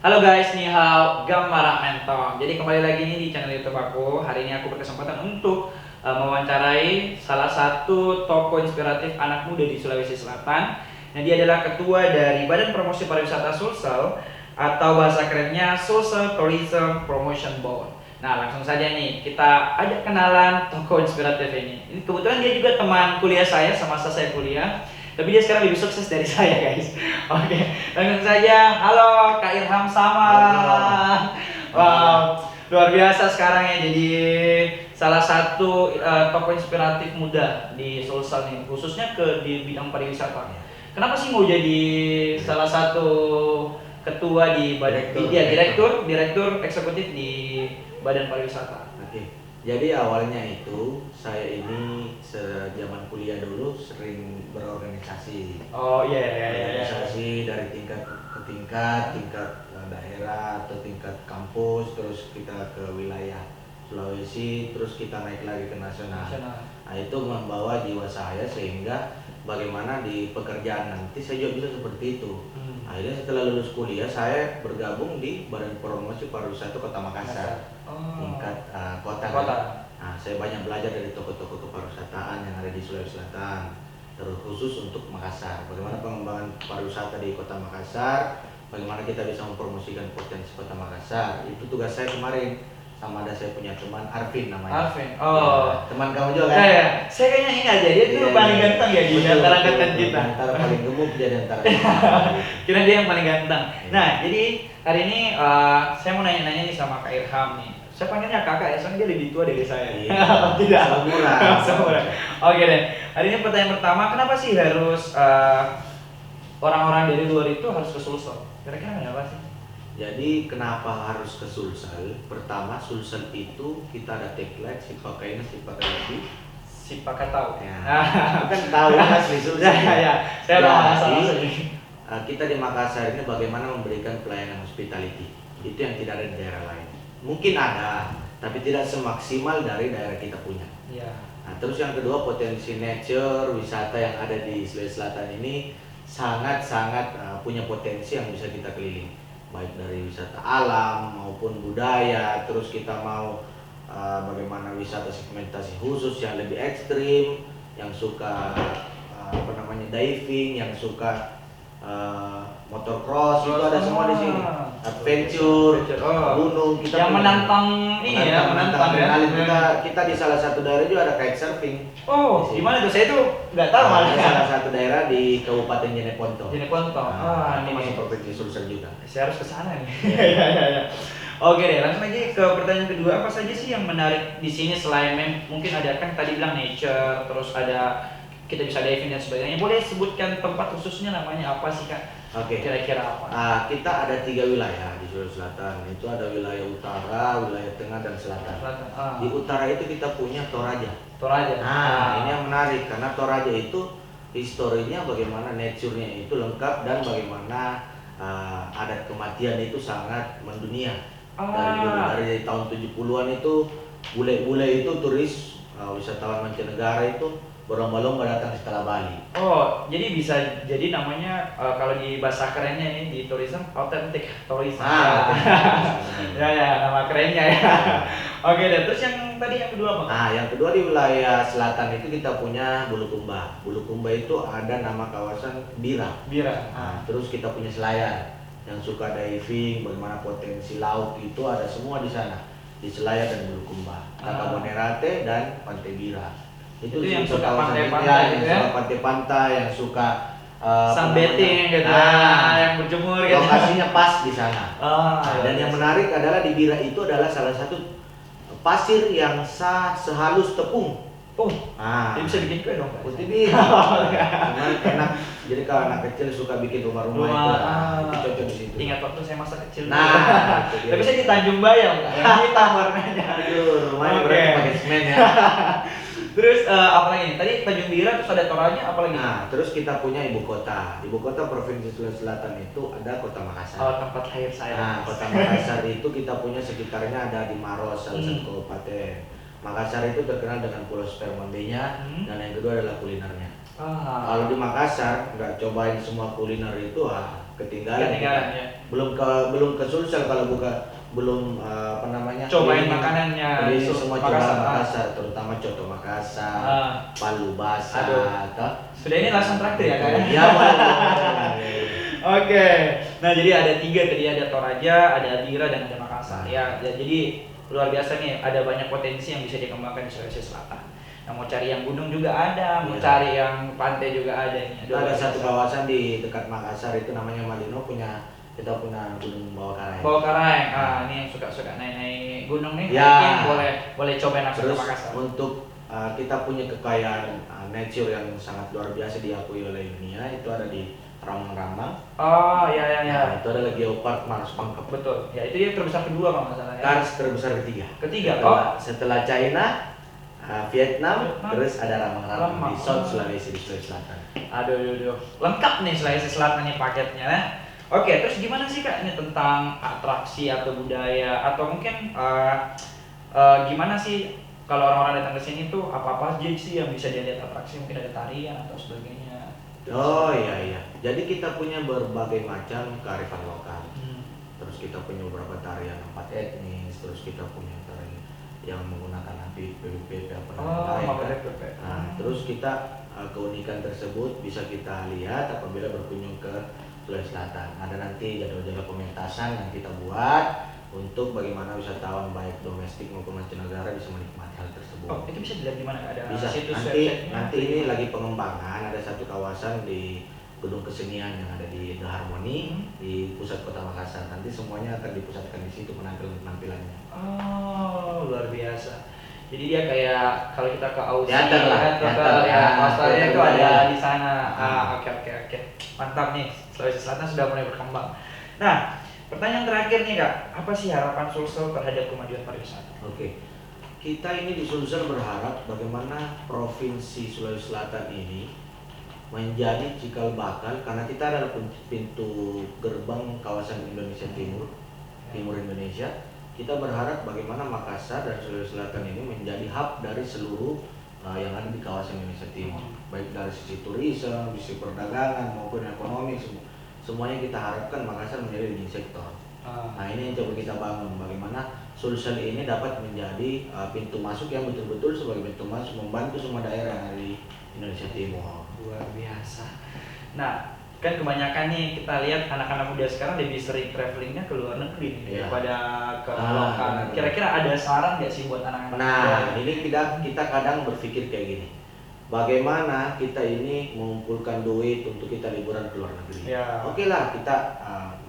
Halo guys, ni hao, Gamara Mentong. Jadi kembali lagi nih di channel YouTube aku. Hari ini aku berkesempatan untuk mewawancarai salah satu tokoh inspiratif anak muda di Sulawesi Selatan. Nah, dia adalah ketua dari Badan Promosi Pariwisata Sulsel atau bahasa kerennya Sulsel Tourism Promotion Board. Nah, langsung saja nih kita ajak kenalan tokoh inspiratif ini. Ini kebetulan dia juga teman kuliah saya semasa saya kuliah. Tapi dia sekarang lebih sukses dari saya, guys. Oke, langsung saja. Halo Kak Irham Sama. Wow, luar biasa sekarang ya. Jadi salah satu tokoh inspiratif muda di Sulsel nih, khususnya di bidang pariwisata. Kenapa sih mau jadi salah satu ketua di badan direktur eksekutif di Badan Pariwisata? Oke. Jadi awalnya itu saya ini zaman kuliah dulu sering berorganisasi. Oh iya. Organisasi dari tingkat ke tingkat daerah atau tingkat kampus, terus kita ke wilayah Sulawesi, terus kita naik lagi ke nasional. Nah, itu membawa jiwa saya sehingga bagaimana di pekerjaan nanti saya juga bisa seperti itu. Akhirnya setelah lulus kuliah saya bergabung di Badan Promosi Pariwisata Kota Makassar. Tingkat kota. Nah, saya banyak belajar dari tokoh-tokoh kepariwisataan yang ada di Sulawesi Selatan, terkhusus untuk Makassar. Bagaimana pengembangan pariwisata di Kota Makassar, bagaimana kita bisa mempromosikan potensi Kota Makassar. Itu tugas saya kemarin. Sama ada saya punya teman Arvin namanya. Arvin. Oh, ya, teman kamu juga kan? Ya. Saya kayaknya ingat aja dia tuh paling ganteng ya di antara angkatan kita. Antara paling gemuk jadi antara. Kira dia yang paling ganteng. Nah, jadi hari ini saya mau nanya-nanya nih sama Kak Irham nih. Saya panggilnya kakak ya, soalnya dia lebih tua dari saya. Tidak. Seumuran. Oke deh. Hari ini pertanyaan pertama, kenapa sih harus orang-orang dari luar itu harus ke Sulsel? Kira-kira kenapa sih? Jadi kenapa harus ke Sulsel? Pertama, Sulsel itu kita ada tagline si pakai ini si pakai lagi. Si pakai tahu. Ya. Kan tahu asli Sulsel. Ya. Saya tahu masalah kita di Makassar ini bagaimana memberikan pelayanan hospitality. Itu yang tidak ada di daerah lain. Mungkin ada, tapi tidak semaksimal dari daerah kita punya. Ya. Nah, terus yang kedua, potensi nature, wisata yang ada di Sulawesi Selatan ini sangat-sangat punya potensi yang bisa kita keliling. Baik dari wisata alam maupun budaya, terus kita mau bagaimana wisata segmentasi khusus yang lebih ekstrim, yang suka diving, yang suka motocross, itu ada semua di sini. Adventure, gunung, kita yang menantang menantang kita di salah satu daerah juga ada kite surfing. Oh, gimana tuh? Saya tuh nggak tahu malah. Salah satu daerah di Kabupaten Jeneponto. Ini masih provinsi Sulsel juga. Saya harus ke sana nih. Iya. Oke deh, langsung aja ke pertanyaan kedua. Apa saja sih yang menarik di sini selain mungkin ada kan tadi bilang nature, terus ada kita bisa diving dan sebagainya. Boleh sebutkan tempat khususnya namanya apa sih Kak? Oke. Kira-kira apa? Kita ada 3 wilayah di Sulawesi Selatan. Itu ada wilayah utara, wilayah tengah, dan selatan. Di utara itu kita punya Toraja. Ini yang menarik karena Toraja itu historinya bagaimana nature-nya itu lengkap dan bagaimana adat kematian itu sangat mendunia. Dari tahun 70-an itu bule-bule itu turis wisatawan mancanegara itu berlomba-lomba datang setelah Bali. Oh, jadi bisa jadi namanya kalau di bahasa kerennya ini di tourism, authentic tourism. Ya, nama kerennya ya. Oke deh, terus yang tadi yang kedua apa? Yang kedua di wilayah selatan itu kita punya Bulukumba. Bulukumba itu ada nama kawasan Bira. Terus kita punya Selayar yang suka diving, bagaimana potensi laut itu ada semua di sana. Di Selayar dan Bulukumba, Takabonerate dan Pantai Bira. Itu yang suka pantai-pantai, yang suka pantai-pantai, yang suka sunbathing gitu, yang berjemur gitu. Lokasinya pas di sana. Dan yang menarik adalah di Bira itu adalah salah satu pasir yang sehalus tepung. Jadi bisa bikin kue dong. Putih bikin. Cuman enak. Jadi kalau anak kecil suka bikin rumah-rumah itu cocok di situ. Ingat waktu saya masa kecil. Tapi saya di Tanjung Bayam, yang hitam warnanya. Aduh, rumahnya berarti pakai semen ya. Terus apa lagi nih? Tadi Tanjung Bira, terus ada Toraja, apa lagi? Terus kita punya ibu kota. Ibu kota Provinsi Sulawesi Selatan itu ada Kota Makassar. Tempat lahir saya. Kota Makassar itu kita punya sekitarnya ada di Maros, salah satu kabupaten. Makassar itu terkenal dengan Pulau Spermambenya, dan yang kedua adalah kulinernya. Kalau di Makassar nggak cobain semua kuliner itu, ketinggalan. Ya. Belum ke Sulsel kalau belum Cobain makanannya ini semua Makassar. coba Makassar, terutama coto Makassar, palu basah. Sudah ini langsung traktir ya kak? Ya boleh. Oke, nah jadi ada 3 tadi, ada Toraja, ada Adira, dan ada Makassar ya. Jadi luar biasa nih, ada banyak potensi yang bisa dikembangkan di Sulawesi Selatan. Nah, mau cari yang gunung juga ada, mau cari yang pantai juga ada nih. Ada satu kawasan di dekat Makassar itu namanya Malino, kita punya gunung Bawah Karaeng. Bawah Karaeng, ini yang suka naik gunung nih, ya. boleh cobain langsung ke Makassar. Untuk kita punya kekayaan nature yang sangat luar biasa diakui oleh dunia, itu ada di Rambang. Oh ya. Nah, itu adalah Geopark Mars Pangkep. Betul. Ya itu yang terbesar kedua kalau nggak salah ya. Kars terbesar ketiga. Setelah China, Vietnam, terus ada Rambang di Sulawesi Selatan. Aduh. Lengkap nih Sulawesi Selatan nih paketnya. Oke, terus gimana sih kak ini tentang atraksi atau budaya atau mungkin gimana sih kalau orang-orang datang ke sini tuh apa aja sih yang bisa dilihat atraksi, mungkin ada tarian atau sebagainya. Oh iya. Jadi kita punya berbagai macam kearifan lokal. Terus kita punya beberapa tarian 4 etnis, terus kita punya tarian yang menggunakan api PPP terus kita keunikan tersebut bisa kita lihat apabila berkunjung ke Sulawesi Selatan. Ada nanti jadwal-jadwal pementasan yang kita buat untuk bagaimana wisatawan baik domestik maupun mancanegara bisa menikmati hal tersebut. Oh, itu bisa dilihat di mana? Ada bisa. situs Nanti ini lagi pengembangan, ada satu kawasan di Gedung Kesenian yang ada di The Harmony di pusat Kota Makassar. Nanti semuanya akan dipusatkan di situ penampilannya. Oh, luar biasa. Jadi dia kayak kalau kita ke Aussie, teater Australia itu ada di sana. Oke. Mantap nih, Sulawesi Selatan sudah mulai berkembang. Nah, pertanyaan terakhir nih kak, apa sih harapan Sulsel terhadap kemajuan pariwisata? Oke, kita ini di Sulsel berharap bagaimana provinsi Sulawesi Selatan ini menjadi cikal bakal, karena kita adalah pintu gerbang kawasan Indonesia Timur Indonesia. Kita berharap bagaimana Makassar dan Sulawesi Selatan ini menjadi hub dari seluruh yang ada di kawasan Indonesia Timur, baik dari sisi turisme, sisi perdagangan maupun ekonomi, semuanya kita harapkan Makassar menjadi leading sektor. Nah ini yang coba kita bangun, bagaimana Sulsel ini dapat menjadi pintu masuk yang betul-betul sebagai pintu masuk membantu semua daerah yang ada di Indonesia Timur. Luar biasa. Nah, kan kebanyakan nih kita lihat anak-anak muda sekarang lebih sering travelingnya ke luar negeri daripada ke lokal. Kira-kira ada saran nggak sih buat anak-anak muda? Ini kita kadang berpikir kayak gini, bagaimana kita ini mengumpulkan duit untuk kita liburan ke luar negeri. Oke lah kita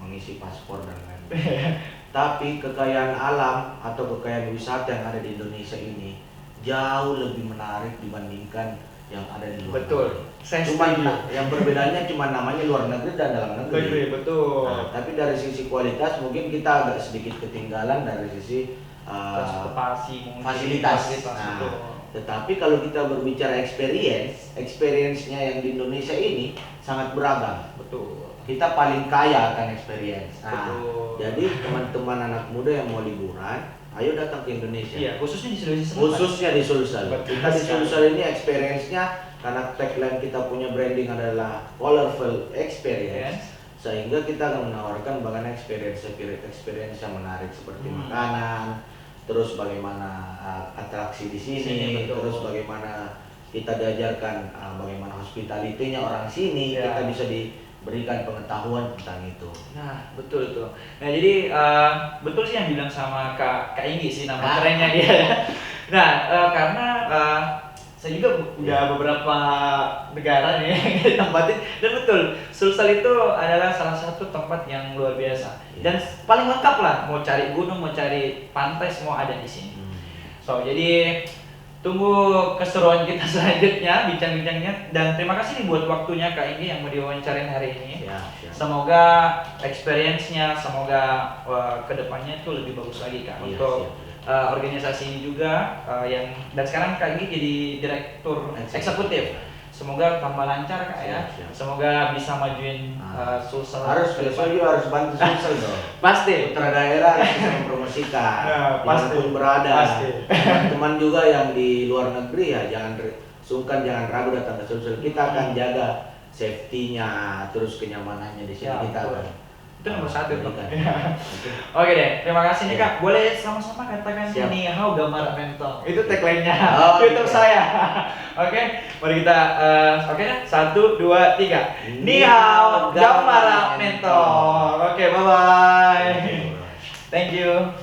mengisi paspor dan lain-lain. Tapi kekayaan alam atau kekayaan wisata yang ada di Indonesia ini jauh lebih menarik dibandingkan yang ada di luar negeri. Yang berbedanya cuma namanya luar negeri dan dalam negeri. Betul. Nah, tapi dari sisi kualitas mungkin kita agak sedikit ketinggalan dari sisi fasilitas. Tetapi kalau kita berbicara experience-nya yang di Indonesia ini sangat beragam. Betul. Kita paling kaya akan experience. Jadi teman-teman anak muda yang mau liburan, ayo datang ke Indonesia. Iya, khususnya di Sulawesi Selatan. Khususnya di Sulsel. Kita di Sulsel ini experience-nya, karena tagline kita punya branding adalah colorful experience. Sehingga kita akan menawarkan bagaimana experience yang menarik seperti makanan, terus bagaimana atraksi di sini, terus bagaimana kita diajarkan bagaimana hospitality-nya orang sini, kita bisa berikan pengetahuan tentang itu. Nah, betul tuh. Nah, jadi betul sih yang bilang sama Kak Inggi sih, nama kerennya dia. Nah, karena saya juga udah beberapa negara nih yang ditempatin, dan betul, Sulsel itu adalah salah satu tempat yang luar biasa dan paling lengkap lah. Mau cari gunung, mau cari pantai, semua ada di sini. Jadi tunggu keseruan kita selanjutnya, bincang-bincangnya, dan terima kasih nih buat waktunya Kak Inggi yang mau diwawancarain hari ini. Semoga experience-nya, semoga kedepannya itu lebih bagus lagi Kak untuk organisasi ini juga dan sekarang Kak Inggi jadi direktur eksekutif. Semoga tambah lancar Kak ya. Semoga bisa majuin Sulsel. Harus bantu Sulsel dong. Pasti. Putra daerah harus bisa mempromosikan. Dimanapun berada. Teman-teman juga yang di luar negeri ya jangan ragu datang ke Sulsel. Kita akan jaga safety-nya, terus kenyamanannya di sini Ya, kita betul. kan. Itu nomor satu tuh. berikan. Oke deh, terima kasih nih Ya. Kak. Boleh sama-sama katakan Siap. ni hao gambar mentong. Itu tagline-nya Oh, YouTube gitu. saya. Oke, mari kita oke dah. 1 2 3. Ni hao gambar mentong. Oke, bye bye. Thank you.